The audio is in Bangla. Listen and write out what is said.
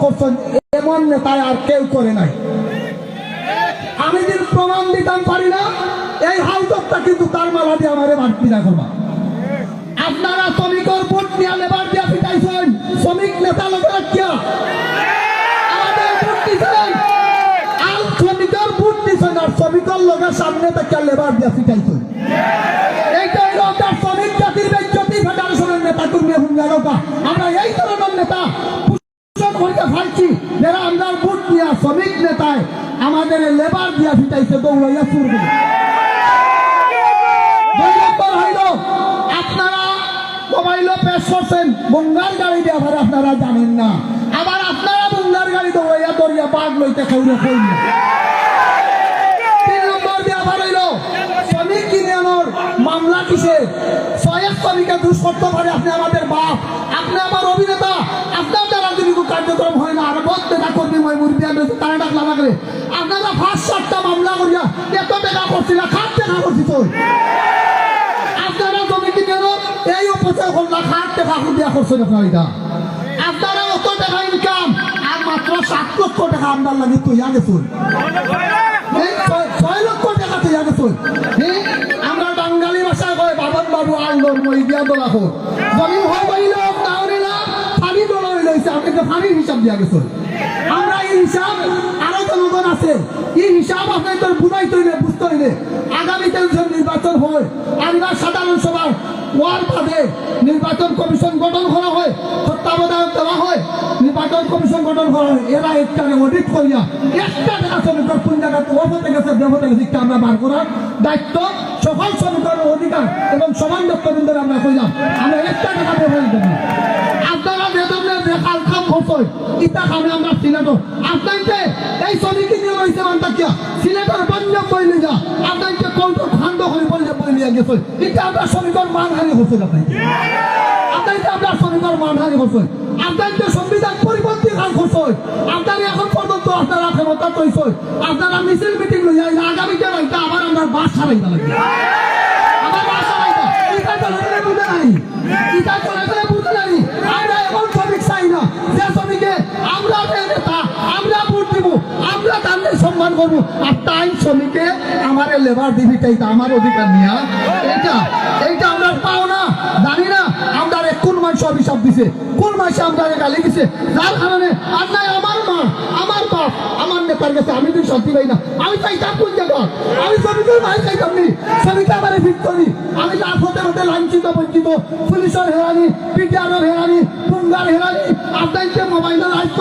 করছেন এমন নেতায় আর কেউ করে নাই। আমি যদি প্রমাণ দিতাম পারি না, এই হাউজটা কিন্তু তার মালা দিয়ে আমারে বাড়তিরা করবা। আপনারা শ্রমিকের ভোট নিয়ে লেবার দিয়া পিটাইছেন, শ্রমিক নেতা লোকেরা কিয়া আমাদের ভোট দিচ্ছেন, আর শ্রমিকের ভোট দিচ্ছেন, আর শ্রমিকের লোকের সামনে থেকে লেবার দিয়া পিটাইছেন। এইটাই লোকের শ্রমিক জাতির বেজ্জতি ফেডারেশনের নেতা কর্মী হুঙ্গারোকা। আমরা এই ধরনের নেতা ফালছি যারা আমরা ভোট নিয়ে শ্রমিক নেতায় আমাদের লেবার দিয়া পিটাইছে দৌড়াইয়া চুরবে। আপনারা মোবাইলও পেশ করছেন বঙ্গার গাড়ি দিয়ে, আবার আপনারা জানেন না, আবার আপনারা বঙ্গার গাড়ি দৌড়াইয়া দৌড়িয়া বাঘ লইতে খাইলে খাইলে। 3 নম্বর দিয়ে আবার হইল শ্রমিক ইউনিয়নের মামলা কিসে? 6 শ্রমিকে দোষ করতে পারে, আপনি আমাদের বাপ, আপনি আমার অভিনেতা, আপনার দ্বারা যদি কার্যক্রম হয় না, আর বলতে না কর্মী মই মুরব্বী তারা ডাকলা লাগলে আপনারা 5-7টা মামলা করিয়া এত টাকা করছিল, খাট টাকা করছি তো আপনারা জমি কিনে এই অপচয় করলা, খাট টাকা দিয়া করছেন আপনার। এটা আপনারা অত টাকা ইনকাম আর মাত্র 7 লক্ষ টাকা আপনার লাগে তৈয়া গেছুন, 6 লক্ষ টাকা তৈয়া গেছুন। আমরা বাঙালি ভাষায় কয় বাবন বাবু আল্লোর মই দিয়া দোলা হোক জমি হয় বইল তাহলে না পানি দোলা হইল, আপনি তো পানির হিসাব দিয়া গেছুন। আমরা এই হিসাব আরো জনগণ আছে, এই হিসাব আপনার তোর বুঝাইতে হইলে বুঝতে হইলে আগামীতে নির্বাচন হয়, আর এবার সাধারণ সভায় ওয়ার বাদে নির্বাচন কমিশন গঠন করা হয়, তত্ত্বাবধায়ক দেওয়া হয়, নির্বাচন কমিশন গঠন করা হয়। এরা একটারে অডিট করিয়া একটা টাকা শ্রমিকের কোন জায়গায় হতে গেছে দেবতে গেছে আমরা বার করার দায়িত্ব সকল শ্রমিকের অধিকার এবং সমান দপ্তর আমরা কইলাম, আমরা একটা টাকা ব্যবহার দেবো। আপনারা বেতনের দেখাল কাম হচ্ছে ইটা কামে আমরা সিলেটর আপনাকে এই শ্রমিক নিয়ে রয়েছে মানতাকিয়া সিলেটর বন্ধ কইলে যা আপনাকে কৌটো খান্ড হয়ে বলে নিয়ে গেছে, এটা আমরা শ্রমিকের মানহানি হচ্ছে, আপনাকে আমরা শ্রমিকের মানহানি হচ্ছে, আপনাকে সংবিধান পরিবর্তন কাজ করছে, আপনারা এখন পর্যন্ত আপনারা ক্ষমতা তৈছে, আপনারা মিছিল মিটিং লইয়া আগামীতে রাইতে আবার আমরা বাস ছাড়াইতে লাগবে, আমার বাস ছাড়াইতে এটা চলে বুঝে নাই, এটা চলে বুঝে নাই। আমরা এখন শ্রমিক চাই না, যে শ্রমিকে আমরা নেতা আমরা ভোট দিব, আমরা তাদের সম্মান করবো, আর তাই শ্রমিকে আমার লেবার দিবি চাইতে আমার অধিকার নিয়ে এইটা আমরা পাও না, জানি না আমরা কোন মানুষ অভিশাপ দিছে, কোন মাসে আমরা গালি দিছে, যার কারণে আর নাই আমার মা আমার বাপ আমার নেতার কাছে আমি তো শান্তি পাই না। আমি চাইতাম কোন জায়গা, আমি শ্রমিকের ভাই চাইতাম নি, শ্রমিক আমার ভিক্টরি, আমি লাভ হতে হতে লাঞ্ছিত বঞ্চিত, পুলিশের হেরানি, পিটিআরের হেরানি, পুঙ্গার হেরানি, আপনার মোবাইলের